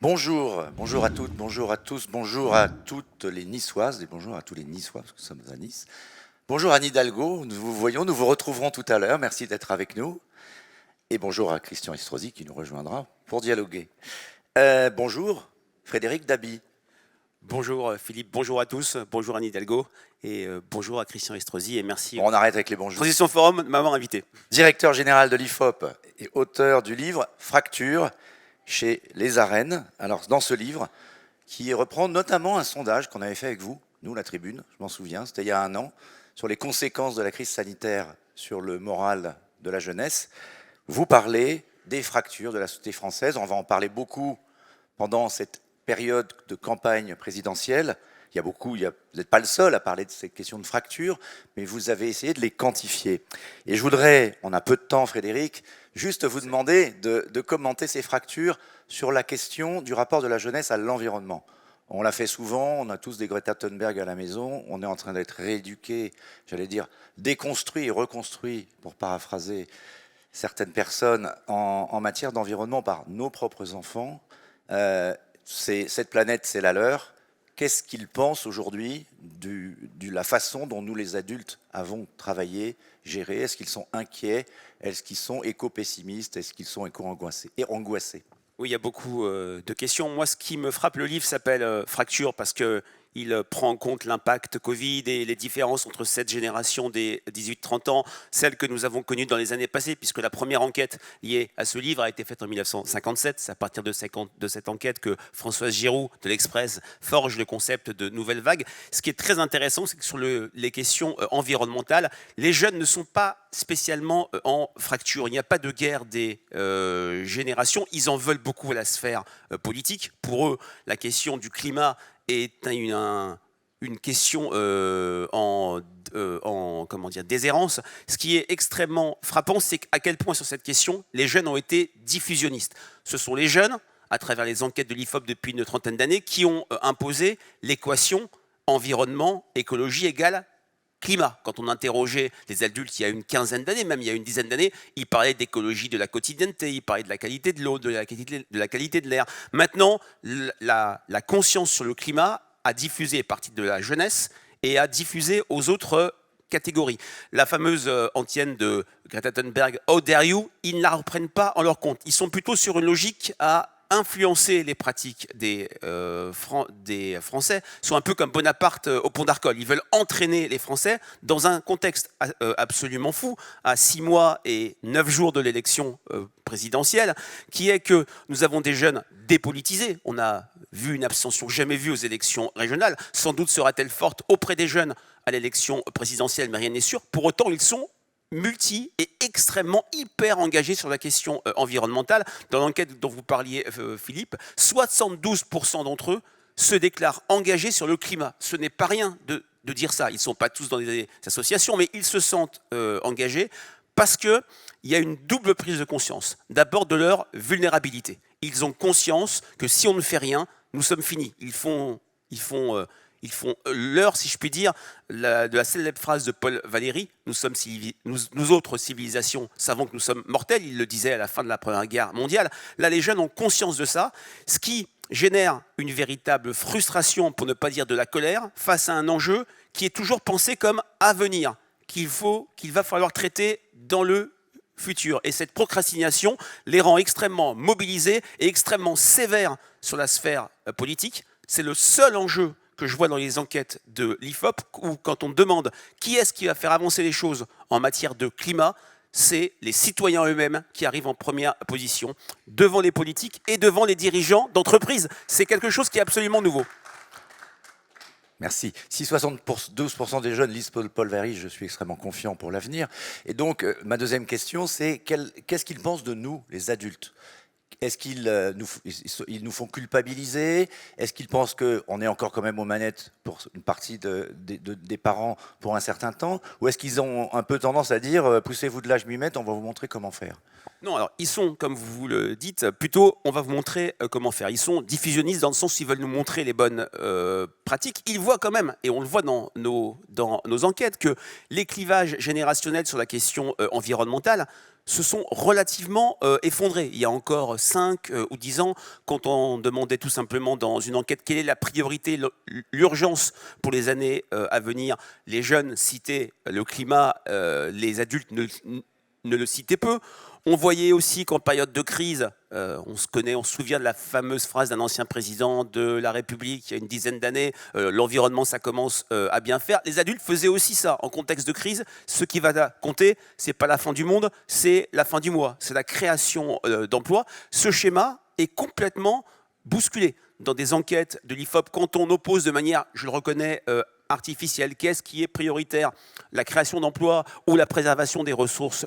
Bonjour, bonjour à toutes, bonjour à tous, bonjour à toutes les Niçoises et bonjour à tous les Niçois parce que nous sommes à Nice. Bonjour Anne Hidalgo, nous vous retrouverons tout à l'heure, merci d'être avec nous. Et bonjour à Christian Estrosi qui nous rejoindra pour dialoguer. Bonjour Frédéric Dabi. Bonjour Philippe, bonjour à tous, bonjour Anne Hidalgo et bonjour à Christian Estrosi et merci Bon, on arrête avec les bonjours. Transition Forum de m'avoir invité. Directeur général de l'IFOP et auteur du livre Fracture chez Les Arènes. Alors dans ce livre, qui reprend notamment un sondage qu'on avait fait avec vous, nous la Tribune, je m'en souviens, c'était il y a 1 an, sur les conséquences de la crise sanitaire sur le moral de la jeunesse. Vous parlez des fractures de la société française, on va en parler beaucoup pendant cette période de campagne présidentielle. Vous n'êtes pas le seul à parler de ces questions de fractures, mais vous avez essayé de les quantifier. Et je voudrais, on a peu de temps Frédéric, juste vous demander de commenter ces fractures sur la question du rapport de la jeunesse à l'environnement. On l'a fait souvent, on a tous des Greta Thunberg à la maison, on est en train d'être rééduqués, j'allais dire déconstruits et reconstruits, pour paraphraser certaines personnes, en matière d'environnement par nos propres enfants. Cette planète, c'est la leur. Qu'est-ce qu'ils pensent aujourd'hui de la façon dont nous, les adultes, avons travaillé, géré? Est-ce qu'ils sont inquiets? Est-ce qu'ils sont éco-pessimistes? Est-ce qu'ils sont éco-angoissés? Oui, il y a beaucoup de questions. Moi, ce qui me frappe, le livre s'appelle Fracture parce que il prend en compte l'impact Covid et les différences entre cette génération des 18-30 ans, celle que nous avons connue dans les années passées, puisque la première enquête liée à ce livre a été faite en 1957. C'est à partir de cette enquête que Françoise Giroud de l'Express forge le concept de nouvelle vague. Ce qui est très intéressant, c'est que sur les questions environnementales, les jeunes ne sont pas spécialement en fracture. Il n'y a pas de guerre des générations. Ils en veulent beaucoup à la sphère politique. Pour eux, la question du climat est une question en déshérence. Ce qui est extrêmement frappant, c'est à quel point sur cette question, les jeunes ont été diffusionnistes. Ce sont les jeunes, à travers les enquêtes de l'IFOP depuis une trentaine d'années, qui ont imposé l'équation environnement, écologie égale climat. Quand on interrogeait les adultes il y a une quinzaine d'années, même il y a une dizaine d'années, ils parlaient d'écologie de la quotidienneté, ils parlaient de la qualité de l'eau, de la qualité de l'air. Maintenant, la conscience sur le climat a diffusé, est partie de la jeunesse et a diffusé aux autres catégories. La fameuse antienne de Greta Thunberg, How dare you, ils ne la reprennent pas en leur compte. Ils sont plutôt sur une logique à influencer les pratiques des Français, sont un peu comme Bonaparte au pont d'Arcole. Ils veulent entraîner les Français dans un contexte absolument fou, à 6 mois et 9 jours de l'élection présidentielle, qui est que nous avons des jeunes dépolitisés. On a vu une abstention jamais vue aux élections régionales. Sans doute sera-t-elle forte auprès des jeunes à l'élection présidentielle, mais rien n'est sûr. Pour autant, ils sont multi et extrêmement hyper engagés sur la question environnementale. Dans l'enquête dont vous parliez, Philippe, 72% d'entre eux se déclarent engagés sur le climat. Ce n'est pas rien de dire ça. Ils ne sont pas tous dans des associations, mais ils se sentent engagés parce qu'il y a une double prise de conscience. D'abord de leur vulnérabilité. Ils ont conscience que si on ne fait rien, nous sommes finis. Ils font l'heure, si je puis dire, de la célèbre phrase de Paul Valéry, nous autres civilisations savons que nous sommes mortels, il le disait à la fin de la Première Guerre mondiale. Là, les jeunes ont conscience de ça, ce qui génère une véritable frustration, pour ne pas dire de la colère, face à un enjeu qui est toujours pensé comme à venir, qu'il va falloir traiter dans le futur. Et cette procrastination les rend extrêmement mobilisés et extrêmement sévères sur la sphère politique. C'est le seul enjeu que je vois dans les enquêtes de l'IFOP, où quand on demande qui est-ce qui va faire avancer les choses en matière de climat, c'est les citoyens eux-mêmes qui arrivent en première position, devant les politiques et devant les dirigeants d'entreprises. C'est quelque chose qui est absolument nouveau. Merci. Si 72% des jeunes lisent Paul Valéry, je suis extrêmement confiant pour l'avenir. Et donc, ma deuxième question, c'est qu'est-ce qu'ils pensent de nous, les adultes? Est-ce qu'ils nous font culpabiliser? Est-ce qu'ils pensent qu'on est encore quand même aux manettes pour une partie des parents pour un certain temps? Ou est-ce qu'ils ont un peu tendance à dire poussez-vous de là, je m'y mette, on va vous montrer comment faire? Non, alors ils sont, comme vous le dites, plutôt on va vous montrer comment faire. Ils sont diffusionnistes dans le sens où ils veulent nous montrer les bonnes pratiques. Ils voient quand même, et on le voit dans nos enquêtes, que les clivages générationnels sur la question environnementale se sont relativement effondrés. Il y a encore 5 ou 10 ans, quand on demandait tout simplement dans une enquête quelle est la priorité, l'urgence pour les années à venir, les jeunes citaient le climat, les adultes ne le citaient peu. On voyait aussi qu'en période de crise, on se souvient de la fameuse phrase d'un ancien président de la République il y a une dizaine d'années, l'environnement ça commence à bien faire. Les adultes faisaient aussi ça en contexte de crise. Ce qui va compter, c'est pas la fin du monde, c'est la fin du mois, c'est la création d'emplois. Ce schéma est complètement bousculé dans des enquêtes de l'IFOP quand on oppose de manière, je le reconnais, artificielle. Qu'est-ce qui est prioritaire? La création d'emplois ou la préservation des ressources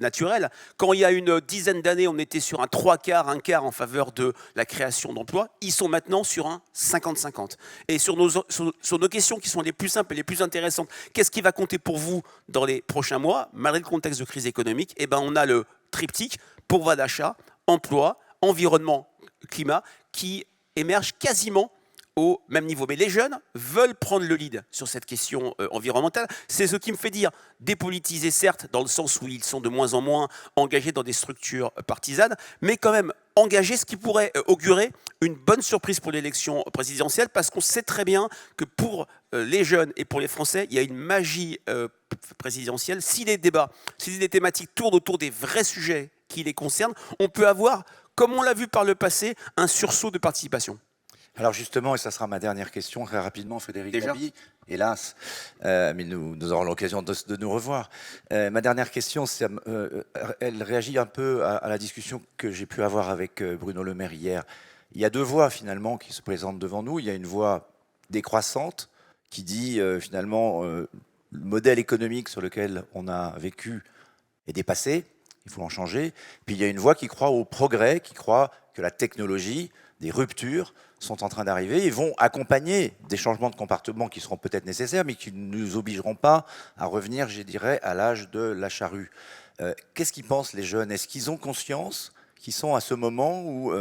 naturelles? Quand il y a une dizaine d'années, on était sur un 3/4, un quart en faveur de la création d'emplois. Ils sont maintenant sur un 50-50. Et sur nos questions qui sont les plus simples et les plus intéressantes, qu'est-ce qui va compter pour vous dans les prochains mois, malgré le contexte de crise économique? Eh ben, on a le triptyque pouvoir d'achat, emploi, environnement, climat, qui émerge quasiment au même niveau. Mais les jeunes veulent prendre le lead sur cette question environnementale. C'est ce qui me fait dire dépolitiser, certes, dans le sens où ils sont de moins en moins engagés dans des structures partisanes, mais quand même engagés, ce qui pourrait augurer une bonne surprise pour l'élection présidentielle, parce qu'on sait très bien que pour les jeunes et pour les Français, il y a une magie présidentielle. Si les débats, si les thématiques tournent autour des vrais sujets qui les concernent, on peut avoir, comme on l'a vu par le passé, un sursaut de participation. Alors justement, et ça sera ma dernière question, très rapidement, Frédéric Dabi, hélas, mais nous aurons l'occasion de nous revoir. Ma dernière question, elle réagit un peu à la discussion que j'ai pu avoir avec Bruno Le Maire hier. Il y a deux voix finalement qui se présentent devant nous. Il y a une voix décroissante qui dit finalement le modèle économique sur lequel on a vécu est dépassé, il faut en changer. Puis il y a une voix qui croit au progrès, qui croit que la technologie, des ruptures sont en train d'arriver et vont accompagner des changements de comportement qui seront peut-être nécessaires, mais qui ne nous obligeront pas à revenir, je dirais, à l'âge de la charrue. Qu'est-ce qu'ils pensent les jeunes? Est-ce qu'ils ont conscience qu'ils sont à ce moment où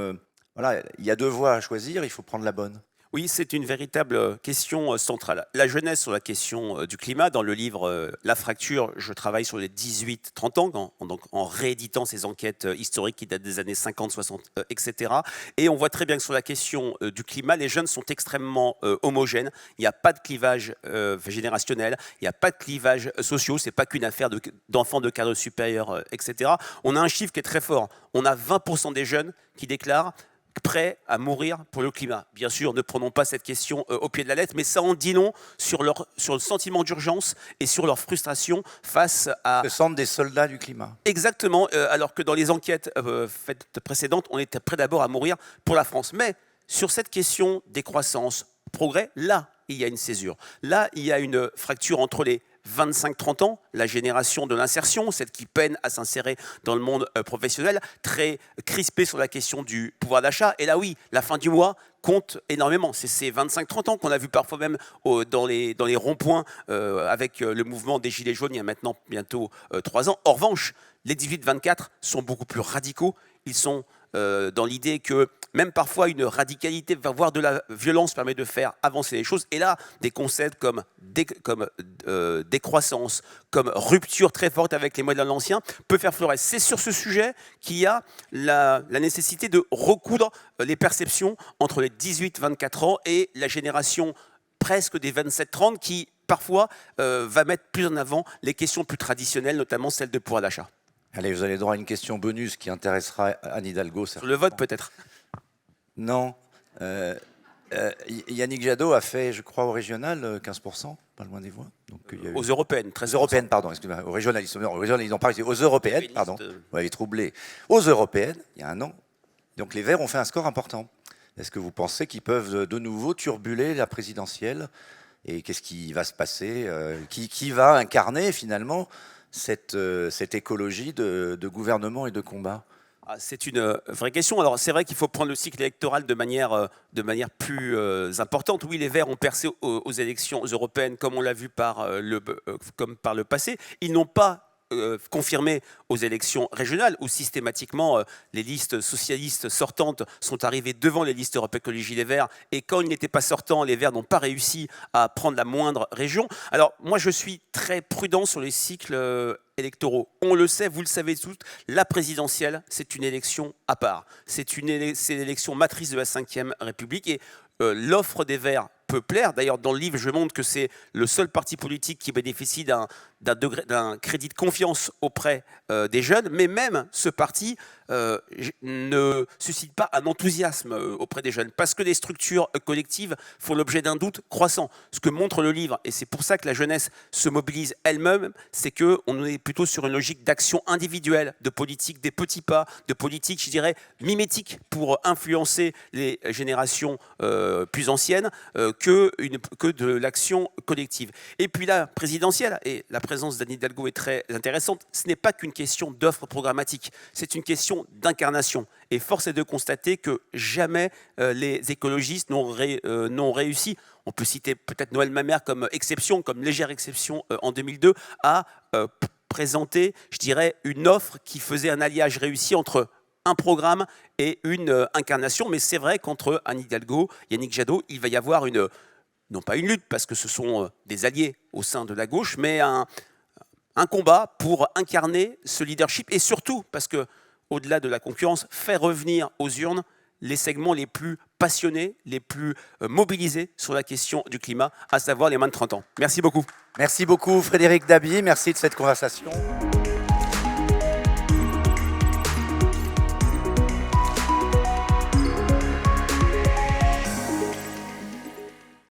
voilà, il y a deux voies à choisir, il faut prendre la bonne? Oui, c'est une véritable question centrale. La jeunesse sur la question du climat, dans le livre La fracture, je travaille sur les 18-30 ans, donc en rééditant ces enquêtes historiques qui datent des années 50, 60, etc. Et on voit très bien que sur la question du climat, les jeunes sont extrêmement homogènes. Il n'y a pas de clivage générationnel, il n'y a pas de clivage social, c'est pas qu'une affaire d'enfants de cadre supérieur, etc. On a un chiffre qui est très fort. On a 20% des jeunes qui déclarent prêts à mourir pour le climat. Bien sûr, ne prenons pas cette question au pied de la lettre, mais ça en dit long sur le sentiment d'urgence et sur leur frustration face à... Ce sont des soldats du climat. Exactement, alors que dans les enquêtes faites précédentes, on était prêt d'abord à mourir pour la France. Mais sur cette question décroissance, progrès, là, il y a une césure. Là, il y a une fracture entre les 25-30 ans, la génération de l'insertion, celle qui peine à s'insérer dans le monde professionnel, très crispée sur la question du pouvoir d'achat. Et là, oui, la fin du mois compte énormément. C'est ces 25-30 ans qu'on a vu parfois même dans les ronds-points avec le mouvement des Gilets jaunes il y a maintenant bientôt 3 ans. En revanche, les 18-24 sont beaucoup plus radicaux. Ils sont dans l'idée que même parfois une radicalité, voire de la violence, permet de faire avancer les choses. Et là, des concepts comme décroissance, comme rupture très forte avec les modèles anciens, peut faire fleurir. C'est sur ce sujet qu'il y a la nécessité de recoudre les perceptions entre les 18-24 ans et la génération presque des 27-30 qui, parfois, va mettre plus en avant les questions plus traditionnelles, notamment celles de pouvoir d'achat. Allez, vous avez droit à une question bonus qui intéressera Anne Hidalgo. Sur le vote, peut-être. Non. Yannick Jadot a fait, je crois, au régional, 15%, pas loin des voix. Donc, il y a eu... Aux européennes, 13%. Aux européennes, pardon, excusez-moi. Aux régionales, ils ont parlé. Aux européennes, pardon. Vous m'avez troublé. Aux européennes, il y a un an. Donc les Verts ont fait un score important. Est-ce que vous pensez qu'ils peuvent de nouveau turbuler la présidentielle? Et qu'est-ce qui va se passer? Qui va incarner finalement cette écologie de gouvernement et de combat? C'est une vraie question. Alors c'est vrai qu'il faut prendre le cycle électoral de manière plus importante. Oui, les Verts ont percé aux élections européennes, comme on l'a vu comme par le passé. Ils n'ont pas confirmé aux élections régionales, où systématiquement les listes socialistes sortantes sont arrivées devant les listes Europe Écologie Les Verts, et quand ils n'étaient pas sortants, les Verts n'ont pas réussi à prendre la moindre région. Alors moi je suis très prudent sur les cycles électoraux. On le sait, vous le savez tous, la présidentielle, c'est une élection à part. C'est l'élection matrice de la Ve République, et l'offre des Verts peut plaire. D'ailleurs, dans le livre, je montre que c'est le seul parti politique qui bénéficie d'un crédit de confiance auprès des jeunes, mais même ce parti ne suscite pas un enthousiasme auprès des jeunes, parce que les structures collectives font l'objet d'un doute croissant. Ce que montre le livre, et c'est pour ça que la jeunesse se mobilise elle-même, c'est qu'on est plutôt sur une logique d'action individuelle, de politique des petits pas, de politique, je dirais, mimétique pour influencer les générations plus anciennes, que de l'action collective. Et puis la présidentielle, et la présence d'Anne Hidalgo est très intéressante, ce n'est pas qu'une question d'offre programmatique, c'est une question d'incarnation. Et force est de constater que jamais les écologistes n'ont réussi, on peut citer peut-être Noël Mamère comme exception, comme légère exception en 2002, à présenter, je dirais, une offre qui faisait un alliage réussi entre un programme et une incarnation. Mais c'est vrai qu'entre Anne Hidalgo, Yannick Jadot, il va y avoir non pas une lutte, parce que ce sont des alliés au sein de la gauche, mais un combat pour incarner ce leadership, et surtout parce que, au-delà de la concurrence, faire revenir aux urnes les segments les plus passionnés, les plus mobilisés sur la question du climat, à savoir les moins de 30 ans. Merci beaucoup. Merci beaucoup Frédéric Dabi, merci de cette conversation.